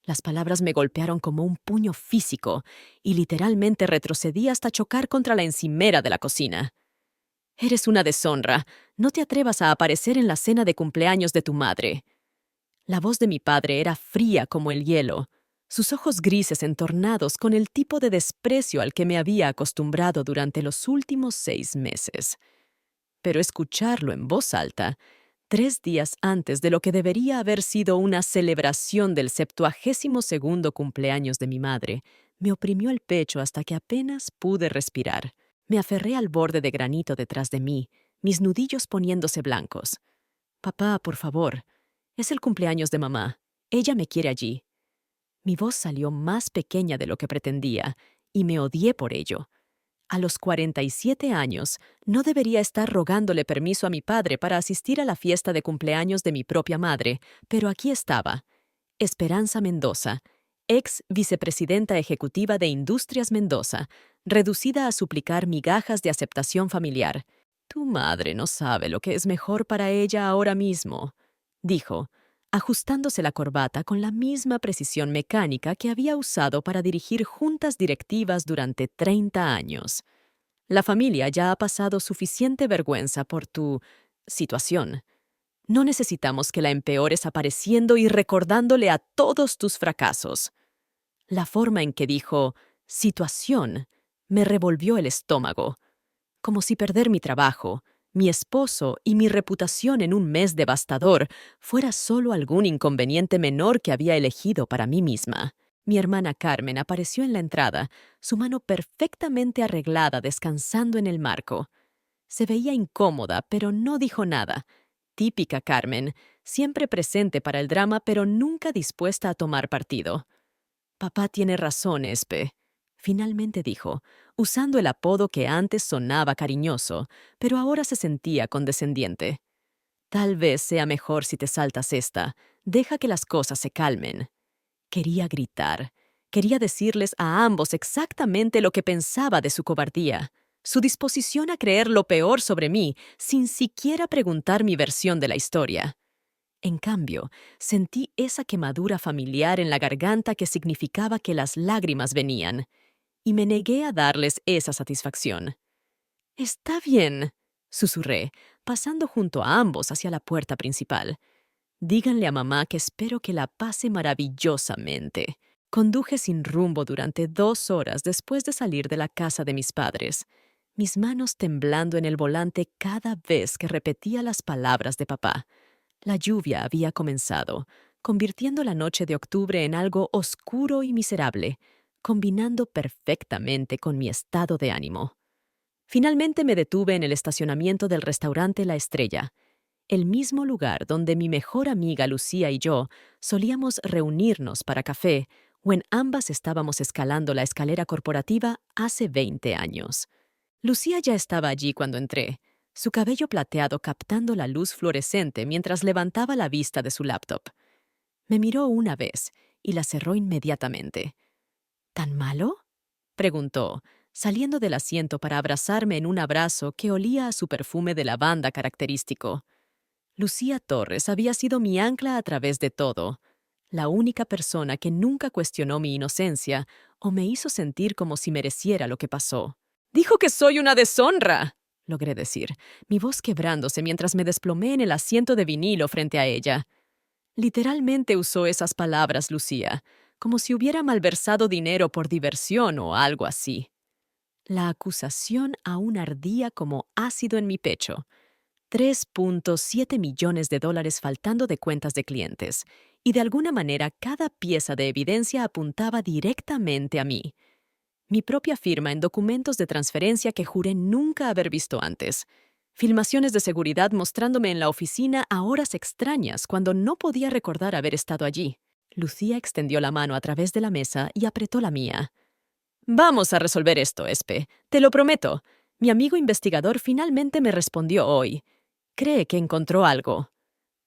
Las palabras me golpearon como un puño físico y literalmente retrocedí hasta chocar contra la encimera de la cocina. Eres una deshonra. No te atrevas a aparecer en la cena de cumpleaños de tu madre. La voz de mi padre era fría como el hielo, sus ojos grises entornados con el tipo de desprecio al que me había acostumbrado durante los últimos 6 meses. Pero escucharlo en voz alta, 3 días antes de lo que debería haber sido una celebración del 72º cumpleaños de mi madre, me oprimió el pecho hasta que apenas pude respirar. Me aferré al borde de granito detrás de mí, mis nudillos poniéndose blancos. Papá, por favor. Es el cumpleaños de mamá. Ella me quiere allí. Mi voz salió más pequeña de lo que pretendía, y me odié por ello. A los 47 años, no debería estar rogándole permiso a mi padre para asistir a la fiesta de cumpleaños de mi propia madre, pero aquí estaba. Esperanza Mendoza, ex vicepresidenta ejecutiva de Industrias Mendoza, reducida a suplicar migajas de aceptación familiar. Tu madre no sabe lo que es mejor para ella ahora mismo, dijo, ajustándose la corbata con la misma precisión mecánica que había usado para dirigir juntas directivas durante 30 años. La familia ya ha pasado suficiente vergüenza por tu situación. No necesitamos que la empeores apareciendo y recordándole a todos tus fracasos. La forma en que dijo situación me revolvió el estómago, como si perder mi trabajo, mi esposo y mi reputación en un mes devastador fuera solo algún inconveniente menor que había elegido para mí misma. Mi hermana Carmen apareció en la entrada, su mano perfectamente arreglada descansando en el marco. Se veía incómoda, pero no dijo nada. Típica Carmen, siempre presente para el drama, pero nunca dispuesta a tomar partido. Papá tiene razón, Espe, finalmente dijo, usando el apodo que antes sonaba cariñoso, pero ahora se sentía condescendiente. Tal vez sea mejor si te saltas esta. Deja que las cosas se calmen. Quería gritar. Quería decirles a ambos exactamente lo que pensaba de su cobardía, su disposición a creer lo peor sobre mí, sin siquiera preguntar mi versión de la historia. En cambio, sentí esa quemadura familiar en la garganta que significaba que las lágrimas venían, y me negué a darles esa satisfacción. Está bien, susurré, pasando junto a ambos hacia la puerta principal. Díganle a mamá que espero que la pase maravillosamente. Conduje sin rumbo durante 2 horas después de salir de la casa de mis padres, mis manos temblando en el volante cada vez que repetía las palabras de papá. La lluvia había comenzado, convirtiendo la noche de octubre en algo oscuro y miserable, combinando perfectamente con mi estado de ánimo. Finalmente me detuve en el estacionamiento del restaurante La Estrella, el mismo lugar donde mi mejor amiga Lucía y yo solíamos reunirnos para café, o en ambas estábamos escalando la escalera corporativa hace 20 años. Lucía ya estaba allí cuando entré, su cabello plateado captando la luz fluorescente mientras levantaba la vista de su laptop. Me miró una vez y la cerró inmediatamente. ¿Tan malo?, preguntó, saliendo del asiento para abrazarme en un abrazo que olía a su perfume de lavanda característico. Lucía Torres había sido mi ancla a través de todo, la única persona que nunca cuestionó mi inocencia o me hizo sentir como si mereciera lo que pasó. «Dijo que soy una deshonra», logré decir, mi voz quebrándose mientras me desplomé en el asiento de vinilo frente a ella. Literalmente usó esas palabras, Lucía, como si hubiera malversado dinero por diversión o algo así. La acusación aún ardía como ácido en mi pecho. 3.7 millones de dólares faltando de cuentas de clientes, y de alguna manera cada pieza de evidencia apuntaba directamente a mí. Mi propia firma en documentos de transferencia que juré nunca haber visto antes. Filmaciones de seguridad mostrándome en la oficina a horas extrañas cuando no podía recordar haber estado allí. Lucía extendió la mano a través de la mesa y apretó la mía. «Vamos a resolver esto, Espe. Te lo prometo. Mi amigo investigador finalmente me respondió hoy. Cree que encontró algo».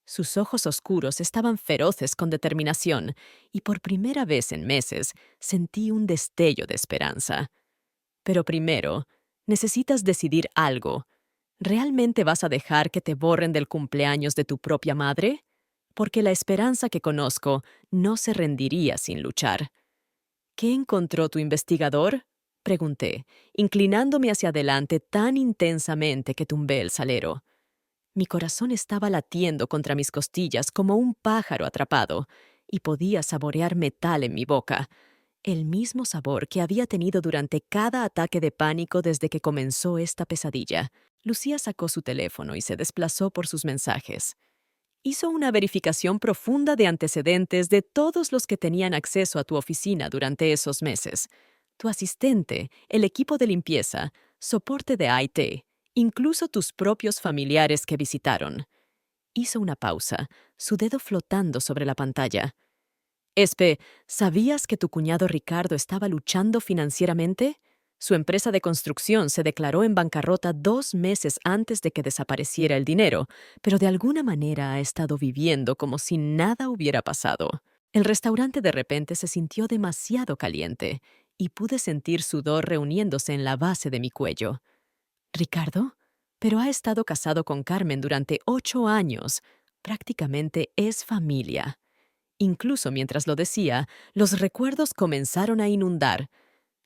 Sus ojos oscuros estaban feroces con determinación, y por primera vez en meses sentí un destello de esperanza. «Pero primero, necesitas decidir algo. ¿Realmente vas a dejar que te borren del cumpleaños de tu propia madre? porque la esperanza que conozco no se rendiría sin luchar. ¿Qué encontró tu investigador? Pregunté, inclinándome hacia adelante tan intensamente que tumbé el salero. Mi corazón estaba latiendo contra mis costillas como un pájaro atrapado, y podía saborear metal en mi boca, el mismo sabor que había tenido durante cada ataque de pánico desde que comenzó esta pesadilla. Lucía sacó su teléfono y se desplazó por sus mensajes. Hizo una verificación profunda de antecedentes de todos los que tenían acceso a tu oficina durante esos meses. Tu asistente, el equipo de limpieza, soporte de IT, incluso tus propios familiares que visitaron. Hizo una pausa, su dedo flotando sobre la pantalla. Espe, ¿sabías que tu cuñado Ricardo estaba luchando financieramente? Su empresa de construcción se declaró en bancarrota 2 meses antes de que desapareciera el dinero, pero de alguna manera ha estado viviendo como si nada hubiera pasado. El restaurante de repente se sintió demasiado caliente y pude sentir sudor reuniéndose en la base de mi cuello. ¿Ricardo? Pero ha estado casado con Carmen durante 8 años. Prácticamente es familia. Incluso mientras lo decía, los recuerdos comenzaron a inundar.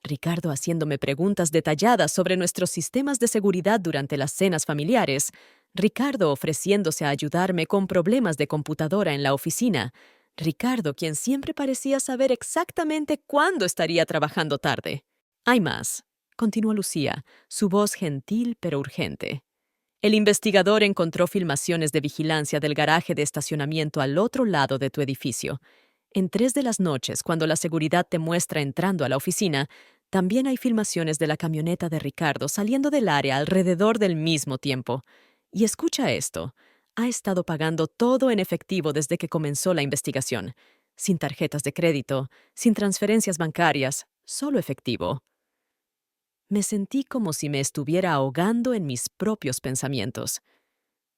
Ricardo haciéndome preguntas detalladas sobre nuestros sistemas de seguridad durante las cenas familiares. Ricardo ofreciéndose a ayudarme con problemas de computadora en la oficina. Ricardo, quien siempre parecía saber exactamente cuándo estaría trabajando tarde. Hay más, continuó Lucía, su voz gentil pero urgente. El investigador encontró filmaciones de vigilancia del garaje de estacionamiento al otro lado de tu edificio. En 3 de las noches, cuando la seguridad te muestra entrando a la oficina, también hay filmaciones de la camioneta de Ricardo saliendo del área alrededor del mismo tiempo. Y escucha esto, ha estado pagando todo en efectivo desde que comenzó la investigación, sin tarjetas de crédito, sin transferencias bancarias, solo efectivo. Me sentí como si me estuviera ahogando en mis propios pensamientos.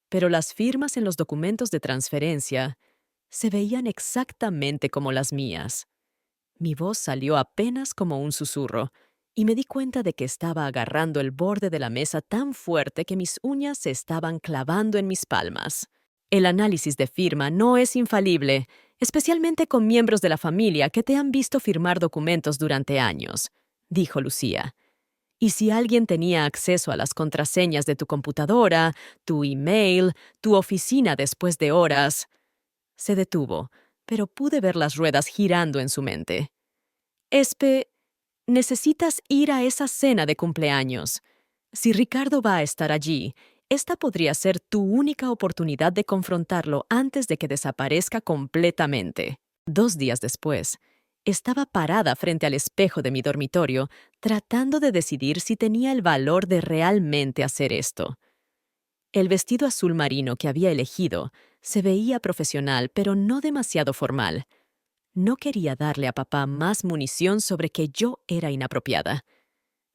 Pero las firmas en los documentos de transferencia se veían exactamente como las mías. Mi voz salió apenas como un susurro, y me di cuenta de que estaba agarrando el borde de la mesa tan fuerte que mis uñas se estaban clavando en mis palmas. El análisis de firma no es infalible, especialmente con miembros de la familia que te han visto firmar documentos durante años, dijo Lucía. Y si alguien tenía acceso a las contraseñas de tu computadora, tu email, tu oficina después de horas. Se detuvo, pero pude ver las ruedas girando en su mente. Espe, necesitas ir a esa cena de cumpleaños. Si Ricardo va a estar allí, esta podría ser tu única oportunidad de confrontarlo antes de que desaparezca completamente. 2 días después, estaba parada frente al espejo de mi dormitorio, tratando de decidir si tenía el valor de realmente hacer esto. El vestido azul marino que había elegido se veía profesional, pero no demasiado formal. No quería darle a papá más munición sobre que yo era inapropiada.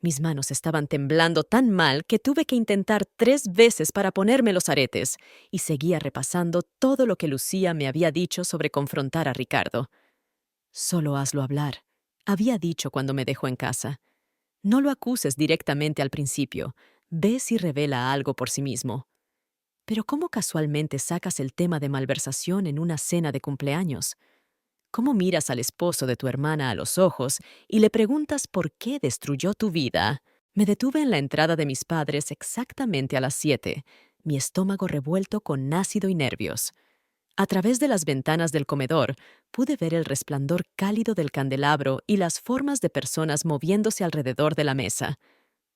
Mis manos estaban temblando tan mal que tuve que intentar 3 veces para ponerme los aretes, y seguía repasando todo lo que Lucía me había dicho sobre confrontar a Ricardo. Solo hazlo hablar, había dicho cuando me dejó en casa. No lo acuses directamente al principio, ve si revela algo por sí mismo. Pero ¿cómo casualmente sacas el tema de malversación en una cena de cumpleaños? ¿Cómo miras al esposo de tu hermana a los ojos y le preguntas por qué destruyó tu vida? Me detuve en la entrada de mis padres exactamente a las 7, mi estómago revuelto con ácido y nervios. A través de las ventanas del comedor pude ver el resplandor cálido del candelabro y las formas de personas moviéndose alrededor de la mesa.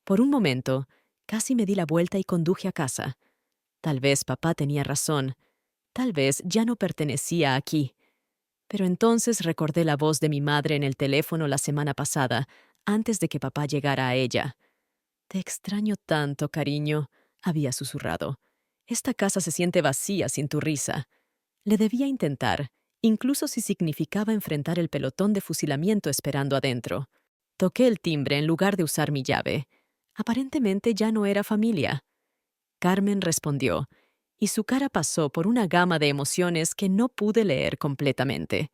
Por un momento, casi me di la vuelta y conduje a casa. Tal vez papá tenía razón. Tal vez ya no pertenecía aquí. Pero entonces recordé la voz de mi madre en el teléfono la semana pasada, antes de que papá llegara a ella. «Te extraño tanto, cariño», había susurrado. «Esta casa se siente vacía sin tu risa». Le debía intentar, incluso si significaba enfrentar el pelotón de fusilamiento esperando adentro. Toqué el timbre en lugar de usar mi llave. Aparentemente ya no era familia. Carmen respondió, y su cara pasó por una gama de emociones que no pude leer completamente.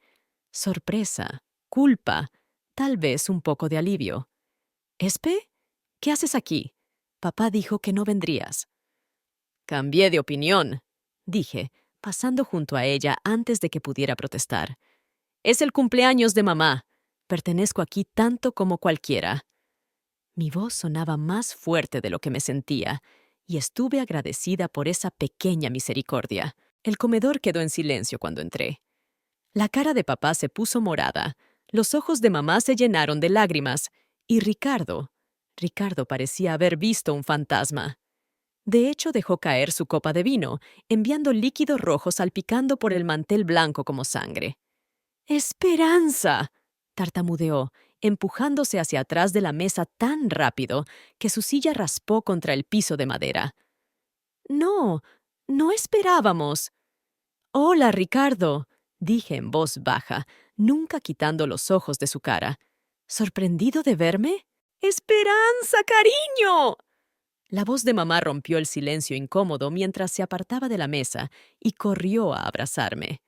Sorpresa, culpa, tal vez un poco de alivio. «¿Espe? ¿Qué haces aquí? Papá dijo que no vendrías». «Cambié de opinión», dije, pasando junto a ella antes de que pudiera protestar. «Es el cumpleaños de mamá. Pertenezco aquí tanto como cualquiera». Mi voz sonaba más fuerte de lo que me sentía, y estuve agradecida por esa pequeña misericordia. El comedor quedó en silencio cuando entré. La cara de papá se puso morada, los ojos de mamá se llenaron de lágrimas, y Ricardo parecía haber visto un fantasma. De hecho, dejó caer su copa de vino, enviando líquido rojo salpicando por el mantel blanco como sangre. «¡Esperanza!», tartamudeó, empujándose hacia atrás de la mesa tan rápido que su silla raspó contra el piso de madera. «No, no esperábamos». «Hola, Ricardo», dije en voz baja, nunca quitando los ojos de su cara. «¿Sorprendido de verme?» «¡Esperanza, cariño!». La voz de mamá rompió el silencio incómodo mientras se apartaba de la mesa y corrió a abrazarme.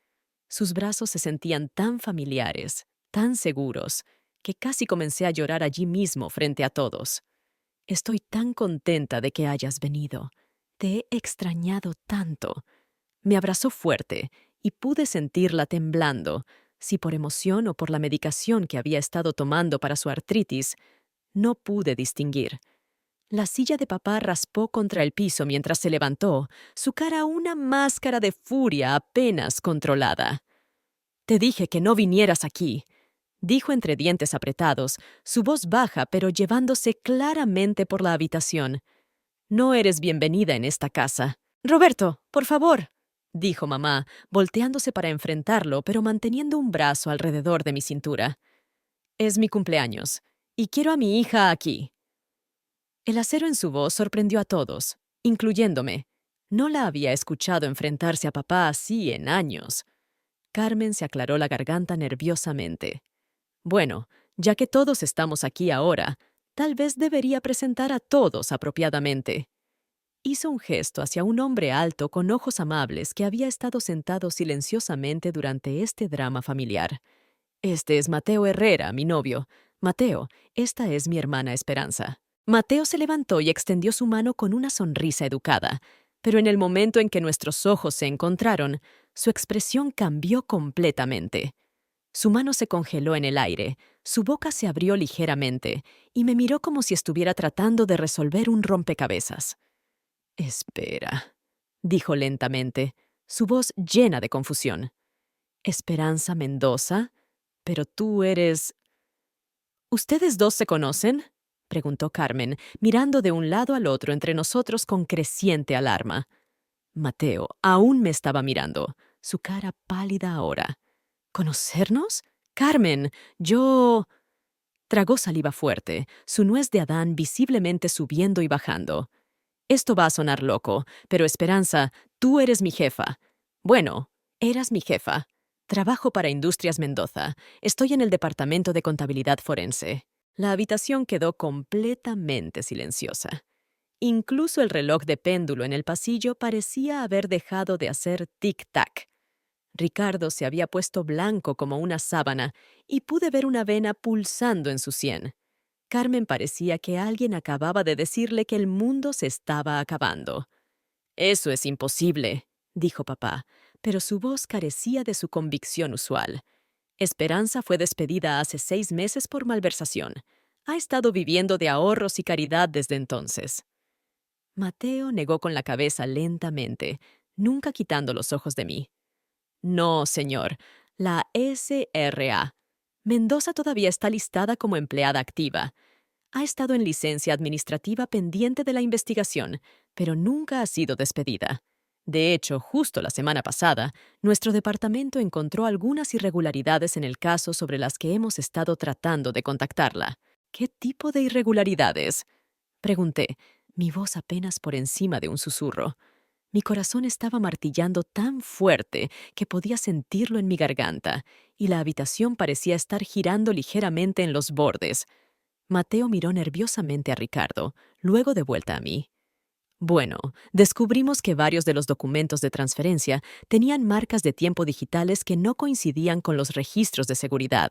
Sus brazos se sentían tan familiares, tan seguros, que casi comencé a llorar allí mismo frente a todos. «Estoy tan contenta de que hayas venido. Te he extrañado tanto». Me abrazó fuerte y pude sentirla temblando, si por emoción o por la medicación que había estado tomando para su artritis, no pude distinguir. La silla de papá raspó contra el piso mientras se levantó, su cara una máscara de furia apenas controlada. «Te dije que no vinieras aquí», dijo entre dientes apretados, su voz baja pero llevándose claramente por la habitación. «No eres bienvenida en esta casa». «Roberto, por favor», dijo mamá, volteándose para enfrentarlo pero manteniendo un brazo alrededor de mi cintura. «Es mi cumpleaños, y quiero a mi hija aquí». El acero en su voz sorprendió a todos, incluyéndome. No la había escuchado enfrentarse a papá así en años. Carmen se aclaró la garganta nerviosamente. «Bueno, ya que todos estamos aquí ahora, tal vez debería presentar a todos apropiadamente». Hizo un gesto hacia un hombre alto con ojos amables que había estado sentado silenciosamente durante este drama familiar. «Este es Mateo Herrera, mi novio. Mateo, esta es mi hermana Esperanza». Mateo se levantó y extendió su mano con una sonrisa educada, pero en el momento en que nuestros ojos se encontraron, su expresión cambió completamente. Su mano se congeló en el aire, su boca se abrió ligeramente y me miró como si estuviera tratando de resolver un rompecabezas. «Espera», dijo lentamente, su voz llena de confusión. «Esperanza Mendoza, pero tú eres...». «¿Ustedes dos se conocen?», preguntó Carmen, mirando de un lado al otro entre nosotros con creciente alarma. Mateo aún me estaba mirando, su cara pálida ahora. «¿Conocernos? Carmen, yo...». Tragó saliva fuerte, su nuez de Adán visiblemente subiendo y bajando. «Esto va a sonar loco, pero Esperanza, tú eres mi jefa. Bueno, eras mi jefa. Trabajo para Industrias Mendoza. Estoy en el departamento de contabilidad forense». La habitación quedó completamente silenciosa. Incluso el reloj de péndulo en el pasillo parecía haber dejado de hacer tic-tac. Ricardo se había puesto blanco como una sábana y pude ver una vena pulsando en su sien. Carmen parecía que alguien acababa de decirle que el mundo se estaba acabando. «Eso es imposible», dijo papá, pero su voz carecía de su convicción usual. «Esperanza fue despedida hace 6 meses por malversación. Ha estado viviendo de ahorros y caridad desde entonces». Mateo negó con la cabeza lentamente, nunca quitando los ojos de mí. «No, señor. La SRA. Mendoza todavía está listada como empleada activa. Ha estado en licencia administrativa pendiente de la investigación, pero nunca ha sido despedida. De hecho, justo la semana pasada, nuestro departamento encontró algunas irregularidades en el caso sobre las que hemos estado tratando de contactarla». «¿Qué tipo de irregularidades?», pregunté, mi voz apenas por encima de un susurro. Mi corazón estaba martillando tan fuerte que podía sentirlo en mi garganta, y la habitación parecía estar girando ligeramente en los bordes. Mateo miró nerviosamente a Ricardo, luego de vuelta a mí. «Bueno, descubrimos que varios de los documentos de transferencia tenían marcas de tiempo digitales que no coincidían con los registros de seguridad.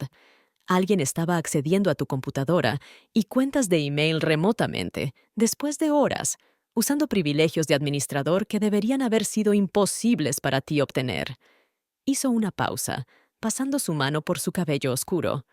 Alguien estaba accediendo a tu computadora y cuentas de email remotamente, después de horas, usando privilegios de administrador que deberían haber sido imposibles para ti obtener. Hizo una pausa, pasando su mano por su cabello oscuro.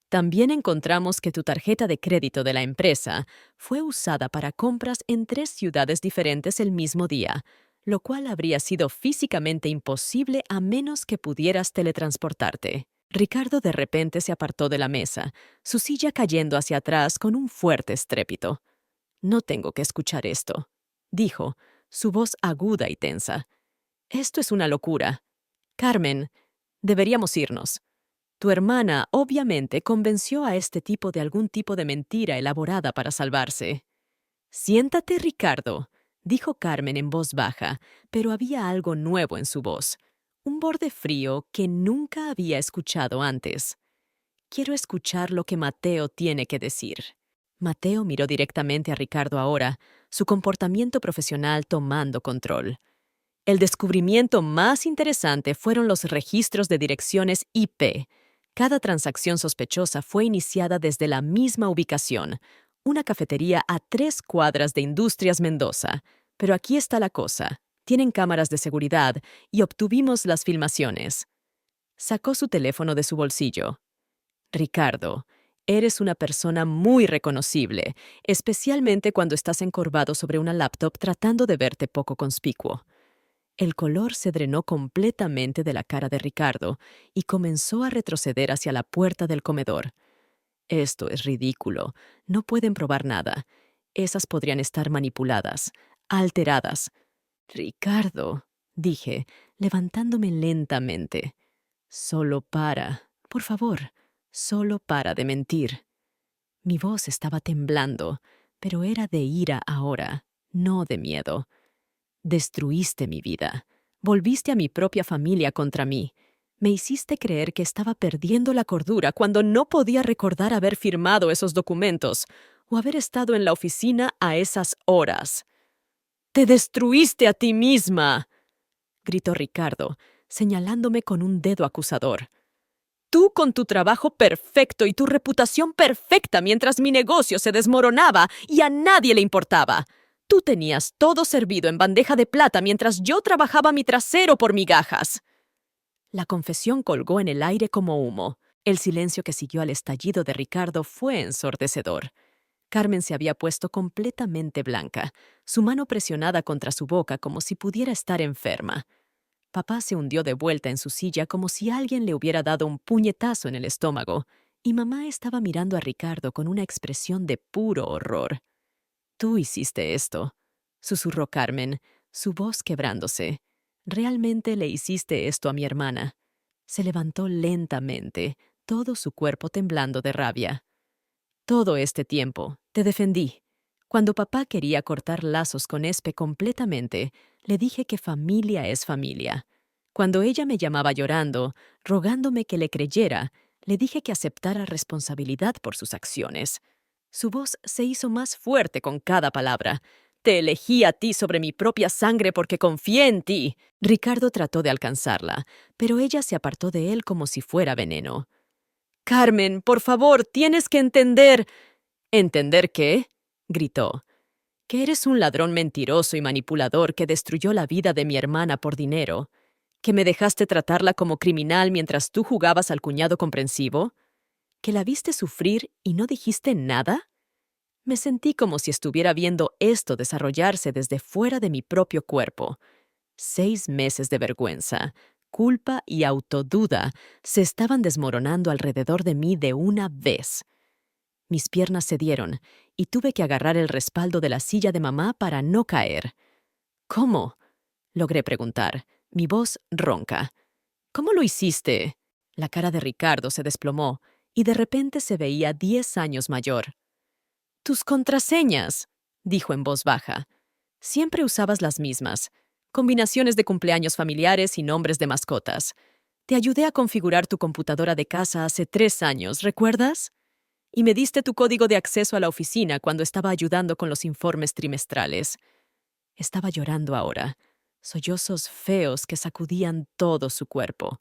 También encontramos que tu tarjeta de crédito de la empresa fue usada para compras en 3 ciudades diferentes el mismo día, lo cual habría sido físicamente imposible a menos que pudieras teletransportarte. Ricardo de repente se apartó de la mesa, su silla cayendo hacia atrás con un fuerte estrépito. «No tengo que escuchar esto», dijo, su voz aguda y tensa. «Esto es una locura. Carmen, deberíamos irnos». Tu hermana obviamente convenció a este tipo de algún tipo de mentira elaborada para salvarse. «Siéntate, Ricardo», dijo Carmen en voz baja, pero había algo nuevo en su voz, un borde frío que nunca había escuchado antes. «Quiero escuchar lo que Mateo tiene que decir». Mateo miró directamente a Ricardo ahora, su comportamiento profesional tomando control. El descubrimiento más interesante fueron los registros de direcciones IP. Cada transacción sospechosa fue iniciada desde la misma ubicación, una cafetería a 3 cuadras de Industrias Mendoza. Pero aquí está la cosa. Tienen cámaras de seguridad y obtuvimos las filmaciones. Sacó su teléfono de su bolsillo. «Ricardo, eres una persona muy reconocible, especialmente cuando estás encorvado sobre una laptop tratando de verte poco conspicuo». El color se drenó completamente de la cara de Ricardo y comenzó a retroceder hacia la puerta del comedor. «Esto es ridículo. No pueden probar nada. Esas podrían estar manipuladas, alteradas». «Ricardo», dije, levantándome lentamente. «Solo para, por favor, solo para de mentir». Mi voz estaba temblando, pero era de ira ahora, no de miedo. «Destruiste mi vida. Volviste a mi propia familia contra mí. Me hiciste creer que estaba perdiendo la cordura cuando no podía recordar haber firmado esos documentos o haber estado en la oficina a esas horas». «¡Te destruiste a ti misma!», gritó Ricardo, señalándome con un dedo acusador. «Tú con tu trabajo perfecto y tu reputación perfecta mientras mi negocio se desmoronaba y a nadie le importaba. Tú tenías todo servido en bandeja de plata mientras yo trabajaba mi trasero por migajas». La confesión colgó en el aire como humo. El silencio que siguió al estallido de Ricardo fue ensordecedor. Carmen se había puesto completamente blanca, su mano presionada contra su boca como si pudiera estar enferma. Papá se hundió de vuelta en su silla como si alguien le hubiera dado un puñetazo en el estómago, y mamá estaba mirando a Ricardo con una expresión de puro horror. «Tú hiciste esto», susurró Carmen, su voz quebrándose. «Realmente le hiciste esto a mi hermana». Se levantó lentamente, todo su cuerpo temblando de rabia. «Todo este tiempo te defendí. Cuando papá quería cortar lazos con Espe completamente, le dije que familia es familia. Cuando ella me llamaba llorando, rogándome que le creyera, le dije que aceptara responsabilidad por sus acciones». Su voz se hizo más fuerte con cada palabra. «Te elegí a ti sobre mi propia sangre porque confié en ti». Ricardo trató de alcanzarla, pero ella se apartó de él como si fuera veneno. «Carmen, por favor, tienes que entender». «¿Entender qué?», gritó. «Que eres un ladrón mentiroso y manipulador que destruyó la vida de mi hermana por dinero. ¿Que me dejaste tratarla como criminal mientras tú jugabas al cuñado comprensivo? ¿Que la viste sufrir y no dijiste nada?» Me sentí como si estuviera viendo esto desarrollarse desde fuera de mi propio cuerpo. 6 meses de vergüenza, culpa y autoduda se estaban desmoronando alrededor de mí de una vez. Mis piernas cedieron y tuve que agarrar el respaldo de la silla de mamá para no caer. «¿Cómo?», logré preguntar, mi voz ronca. «¿Cómo lo hiciste?». La cara de Ricardo se desplomó y de repente se veía 10 años mayor. «Tus contraseñas», dijo en voz baja. «Siempre usabas las mismas. Combinaciones de cumpleaños familiares y nombres de mascotas. Te ayudé a configurar tu computadora de casa hace 3 años, ¿recuerdas? Y me diste tu código de acceso a la oficina cuando estaba ayudando con los informes trimestrales». Estaba llorando ahora, sollozos feos que sacudían todo su cuerpo.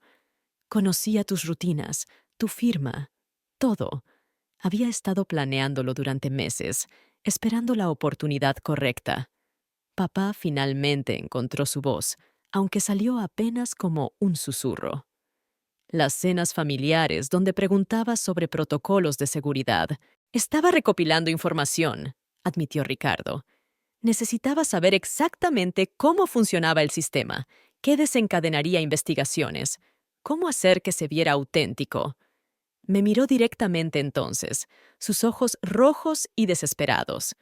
«Conocía tus rutinas, tu firma, todo. Había estado planeándolo durante meses, esperando la oportunidad correcta». Papá finalmente encontró su voz, aunque salió apenas como un susurro. Las cenas familiares donde preguntaba sobre protocolos de seguridad. Estaba recopilando información, admitió Ricardo. Necesitaba saber exactamente cómo funcionaba el sistema, qué desencadenaría investigaciones, cómo hacer que se viera auténtico. Me miró directamente entonces, sus ojos rojos y desesperados.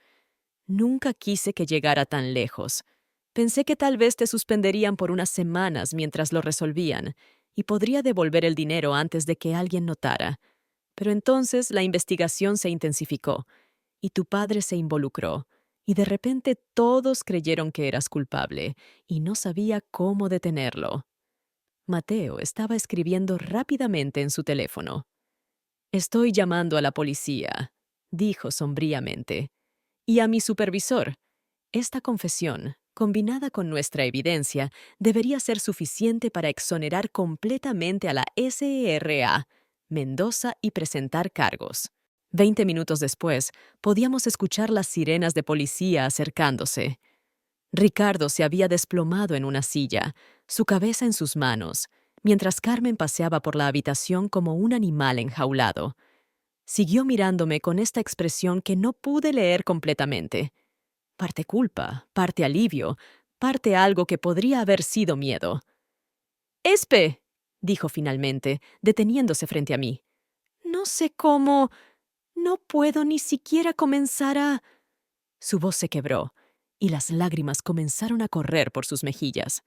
Nunca quise que llegara tan lejos. Pensé que tal vez te suspenderían por unas semanas mientras lo resolvían, y podría devolver el dinero antes de que alguien notara. Pero entonces la investigación se intensificó, y tu padre se involucró, y de repente todos creyeron que eras culpable, y no sabía cómo detenerlo. Mateo estaba escribiendo rápidamente en su teléfono. Estoy llamando a la policía, dijo sombríamente, y a mi supervisor. Esta confesión, combinada con nuestra evidencia, debería ser suficiente para exonerar completamente a la SERA, Mendoza, y presentar cargos. 20 minutos después, podíamos escuchar las sirenas de policía acercándose. Ricardo se había desplomado en una silla, su cabeza en sus manos, mientras Carmen paseaba por la habitación como un animal enjaulado. Siguió mirándome con esta expresión que no pude leer completamente. Parte culpa, parte alivio, parte algo que podría haber sido miedo. «Espe», dijo finalmente, deteniéndose frente a mí. «No sé cómo. No puedo ni siquiera comenzar a...» Su voz se quebró, y las lágrimas comenzaron a correr por sus mejillas.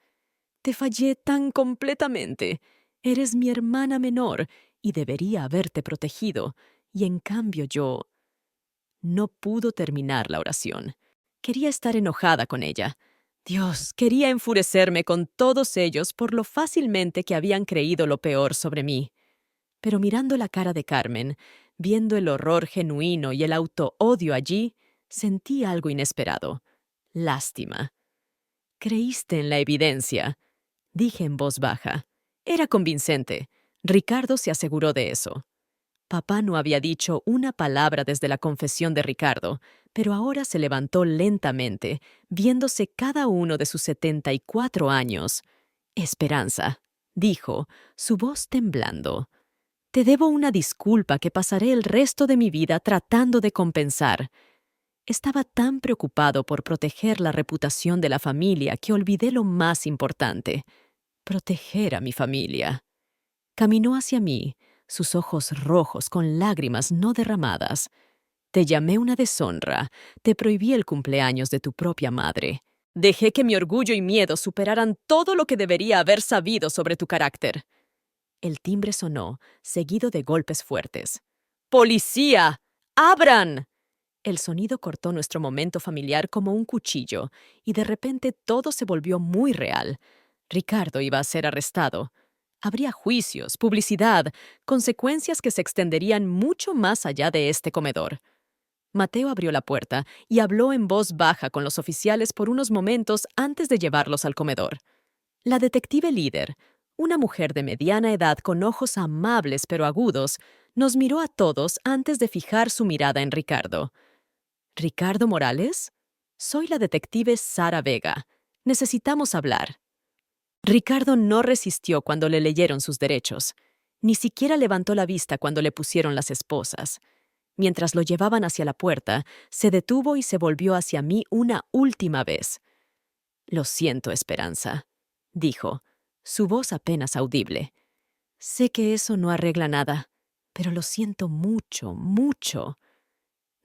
«Te fallé tan completamente. Eres mi hermana menor, y debería haberte protegido, y en cambio yo...» No pudo terminar la oración. Quería estar enojada con ella. Dios, quería enfurecerme con todos ellos por lo fácilmente que habían creído lo peor sobre mí. Pero mirando la cara de Carmen, viendo el horror genuino y el auto-odio allí, sentí algo inesperado. Lástima. «Creíste en la evidencia», dije en voz baja. Era convincente. Ricardo se aseguró de eso. Papá no había dicho una palabra desde la confesión de Ricardo, pero ahora se levantó lentamente, viéndose cada uno de sus 74 años. «Esperanza», dijo, su voz temblando. «Te debo una disculpa que pasaré el resto de mi vida tratando de compensar». Estaba tan preocupado por proteger la reputación de la familia que olvidé lo más importante: proteger a mi familia. Caminó hacia mí, sus ojos rojos con lágrimas no derramadas. «Te llamé una deshonra, te prohibí el cumpleaños de tu propia madre. Dejé que mi orgullo y miedo superaran todo lo que debería haber sabido sobre tu carácter». El timbre sonó, seguido de golpes fuertes. «¡Policía! ¡Abran!». El sonido cortó nuestro momento familiar como un cuchillo, y de repente todo se volvió muy real. Ricardo iba a ser arrestado. Habría juicios, publicidad, consecuencias que se extenderían mucho más allá de este comedor. Mateo abrió la puerta y habló en voz baja con los oficiales por unos momentos antes de llevarlos al comedor. La detective líder, una mujer de mediana edad con ojos amables pero agudos, nos miró a todos antes de fijar su mirada en Ricardo. «¿Ricardo Morales? Soy la detective Sara Vega. Necesitamos hablar». Ricardo no resistió cuando le leyeron sus derechos. Ni siquiera levantó la vista cuando le pusieron las esposas. Mientras lo llevaban hacia la puerta, se detuvo y se volvió hacia mí una última vez. «Lo siento, Esperanza», dijo, su voz apenas audible. «Sé que eso no arregla nada, pero lo siento mucho, mucho».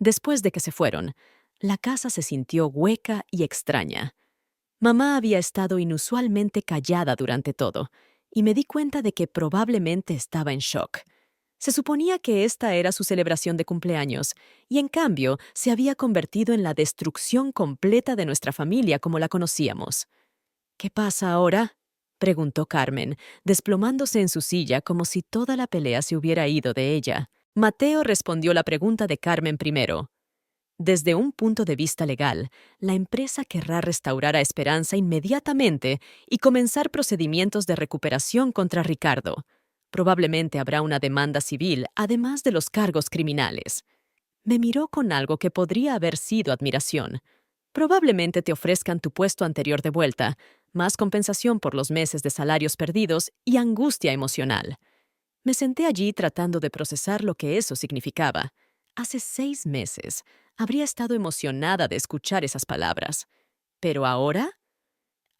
Después de que se fueron, la casa se sintió hueca y extraña. Mamá había estado inusualmente callada durante todo, y me di cuenta de que probablemente estaba en shock. Se suponía que esta era su celebración de cumpleaños, y en cambio se había convertido en la destrucción completa de nuestra familia como la conocíamos. «¿Qué pasa ahora?», preguntó Carmen, desplomándose en su silla como si toda la pelea se hubiera ido de ella. Mateo respondió la pregunta de Carmen primero. «Desde un punto de vista legal, la empresa querrá restaurar a Esperanza inmediatamente y comenzar procedimientos de recuperación contra Ricardo. Probablemente habrá una demanda civil, además de los cargos criminales». Me miró con algo que podría haber sido admiración. Probablemente te ofrezcan tu puesto anterior de vuelta, más compensación por los meses de salarios perdidos y angustia emocional. Me senté allí tratando de procesar lo que eso significaba. Hace 6 meses habría estado emocionada de escuchar esas palabras. Pero ahora,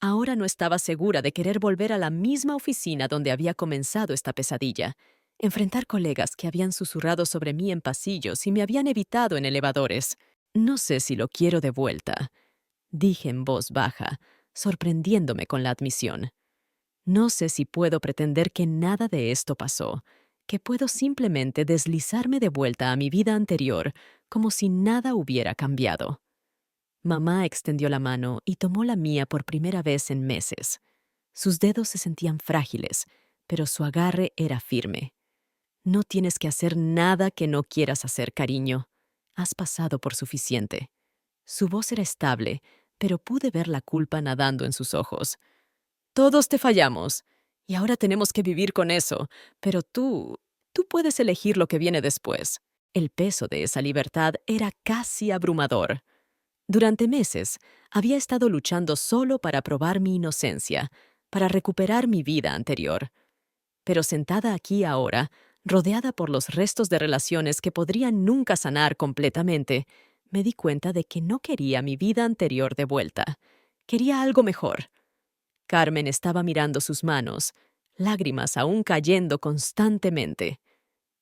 ahora no estaba segura de querer volver a la misma oficina donde había comenzado esta pesadilla. Enfrentar colegas que habían susurrado sobre mí en pasillos y me habían evitado en elevadores. No sé si lo quiero de vuelta, dije en voz baja, sorprendiéndome con la admisión. No sé si puedo pretender que nada de esto pasó, que puedo simplemente deslizarme de vuelta a mi vida anterior como si nada hubiera cambiado. Mamá extendió la mano y tomó la mía por primera vez en meses. Sus dedos se sentían frágiles, pero su agarre era firme. No tienes que hacer nada que no quieras hacer, cariño. Has pasado por suficiente. Su voz era estable, pero pude ver la culpa nadando en sus ojos. Todos te fallamos, y ahora tenemos que vivir con eso, pero tú puedes elegir lo que viene después. El peso de esa libertad era casi abrumador. Durante meses había estado luchando solo para probar mi inocencia, para recuperar mi vida anterior. Pero sentada aquí ahora, rodeada por los restos de relaciones que podrían nunca sanar completamente, me di cuenta de que no quería mi vida anterior de vuelta. Quería algo mejor. Carmen estaba mirando sus manos, lágrimas aún cayendo constantemente.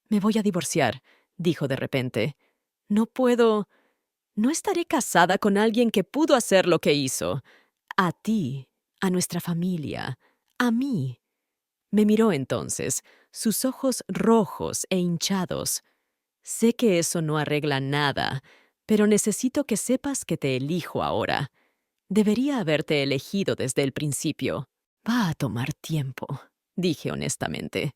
«Me voy a divorciar», dijo de repente. «No puedo. No estaré casada con alguien que pudo hacer lo que hizo. A ti, a nuestra familia, a mí». Me miró entonces, sus ojos rojos e hinchados. «Sé que eso no arregla nada, pero necesito que sepas que te elijo ahora. Debería haberte elegido desde el principio. Va a tomar tiempo», dije honestamente.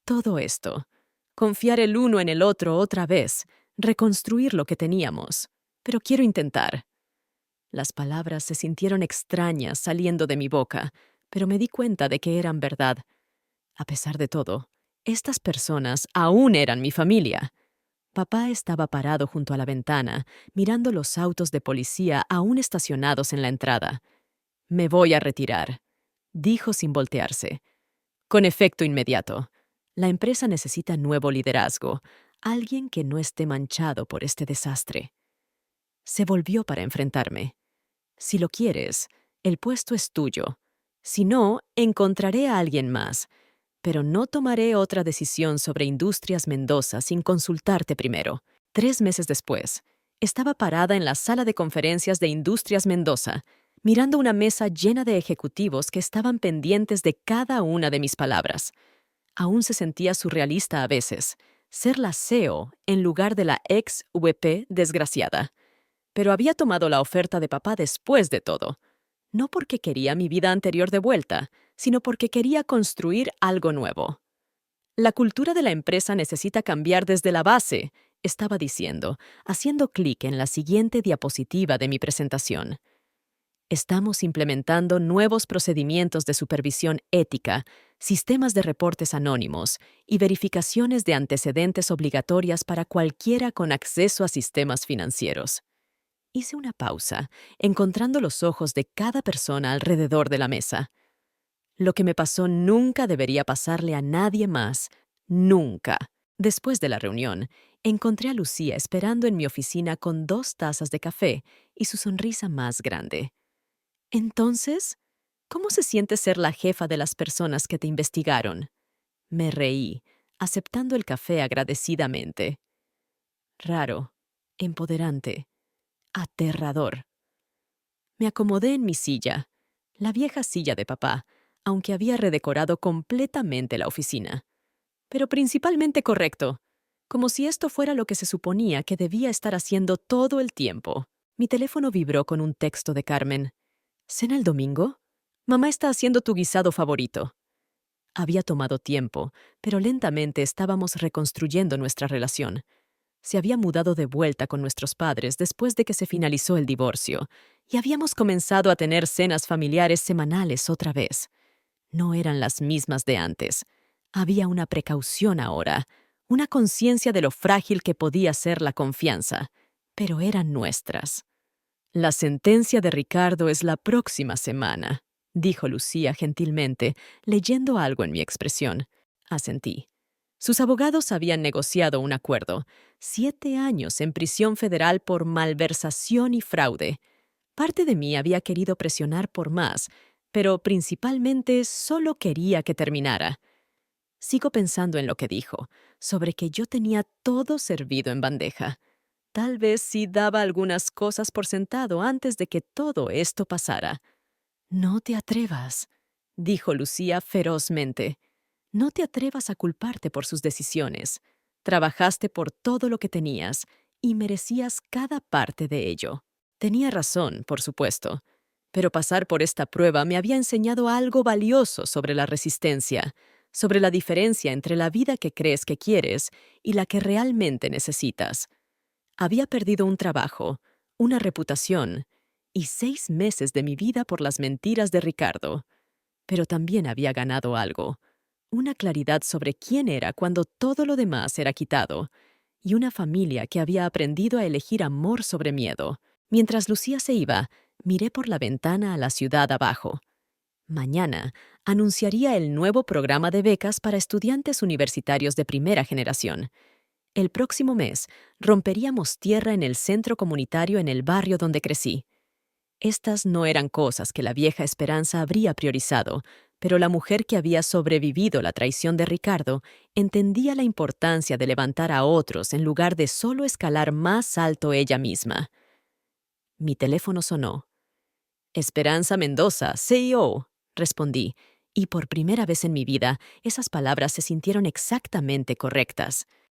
«Todo esto. Confiar el uno en el otro otra vez. Reconstruir lo que teníamos. Pero quiero intentar». Las palabras se sintieron extrañas saliendo de mi boca, pero me di cuenta de que eran verdad. A pesar de todo, estas personas aún eran mi familia. Papá estaba parado junto a la ventana, mirando los autos de policía aún estacionados en la entrada. «Me voy a retirar», dijo sin voltearse. «Con efecto inmediato. La empresa necesita nuevo liderazgo, alguien que no esté manchado por este desastre». Se volvió para enfrentarme. «Si lo quieres, el puesto es tuyo. Si no, encontraré a alguien más. Pero no tomaré otra decisión sobre Industrias Mendoza sin consultarte primero». 3 meses después, estaba parada en la sala de conferencias de Industrias Mendoza, mirando una mesa llena de ejecutivos que estaban pendientes de cada una de mis palabras. Aún se sentía surrealista a veces, ser la CEO en lugar de la ex VP desgraciada. Pero había tomado la oferta de papá después de todo. No porque quería mi vida anterior de vuelta, sino porque quería construir algo nuevo. «La cultura de la empresa necesita cambiar desde la base», estaba diciendo, haciendo clic en la siguiente diapositiva de mi presentación. «Estamos implementando nuevos procedimientos de supervisión ética, sistemas de reportes anónimos y verificaciones de antecedentes obligatorias para cualquiera con acceso a sistemas financieros». Hice una pausa, encontrando los ojos de cada persona alrededor de la mesa. Lo que me pasó nunca debería pasarle a nadie más. Nunca. Después de la reunión, encontré a Lucía esperando en mi oficina con 2 tazas de café y su sonrisa más grande. «Entonces, ¿cómo se siente ser la jefa de las personas que te investigaron?». Me reí, aceptando el café agradecidamente. «Raro, empoderante, aterrador». Me acomodé en mi silla, la vieja silla de papá, aunque había redecorado completamente la oficina. Pero principalmente correcto, como si esto fuera lo que se suponía que debía estar haciendo todo el tiempo. Mi teléfono vibró con un texto de Carmen. «¿Cena el domingo? Mamá está haciendo tu guisado favorito». Había tomado tiempo, pero lentamente estábamos reconstruyendo nuestra relación. Se había mudado de vuelta con nuestros padres después de que se finalizó el divorcio, y habíamos comenzado a tener cenas familiares semanales otra vez. No eran las mismas de antes. Había una precaución ahora, una conciencia de lo frágil que podía ser la confianza, pero eran nuestras. La sentencia de Ricardo es la próxima semana, dijo Lucía gentilmente, leyendo algo en mi expresión. Asentí. Sus abogados habían negociado un acuerdo: 7 años en prisión federal por malversación y fraude. Parte de mí había querido presionar por más, pero principalmente solo quería que terminara. Sigo pensando en lo que dijo, sobre que yo tenía todo servido en bandeja. Tal vez sí daba algunas cosas por sentado antes de que todo esto pasara. No te atrevas, dijo Lucía ferozmente. No te atrevas a culparte por sus decisiones. Trabajaste por todo lo que tenías y merecías cada parte de ello. Tenía razón, por supuesto, pero pasar por esta prueba me había enseñado algo valioso sobre la resistencia, sobre la diferencia entre la vida que crees que quieres y la que realmente necesitas. Había perdido un trabajo, una reputación y 6 meses de mi vida por las mentiras de Ricardo. Pero también había ganado algo: una claridad sobre quién era cuando todo lo demás era quitado, y una familia que había aprendido a elegir amor sobre miedo. Mientras Lucía se iba, miré por la ventana a la ciudad abajo. Mañana anunciaría el nuevo programa de becas para estudiantes universitarios de primera generación. El próximo mes romperíamos tierra en el centro comunitario en el barrio donde crecí. Estas no eran cosas que la vieja Esperanza habría priorizado, pero la mujer que había sobrevivido la traición de Ricardo entendía la importancia de levantar a otros en lugar de solo escalar más alto ella misma. Mi teléfono sonó. «Esperanza Mendoza, CEO», respondí, y por primera vez en mi vida esas palabras se sintieron exactamente correctas.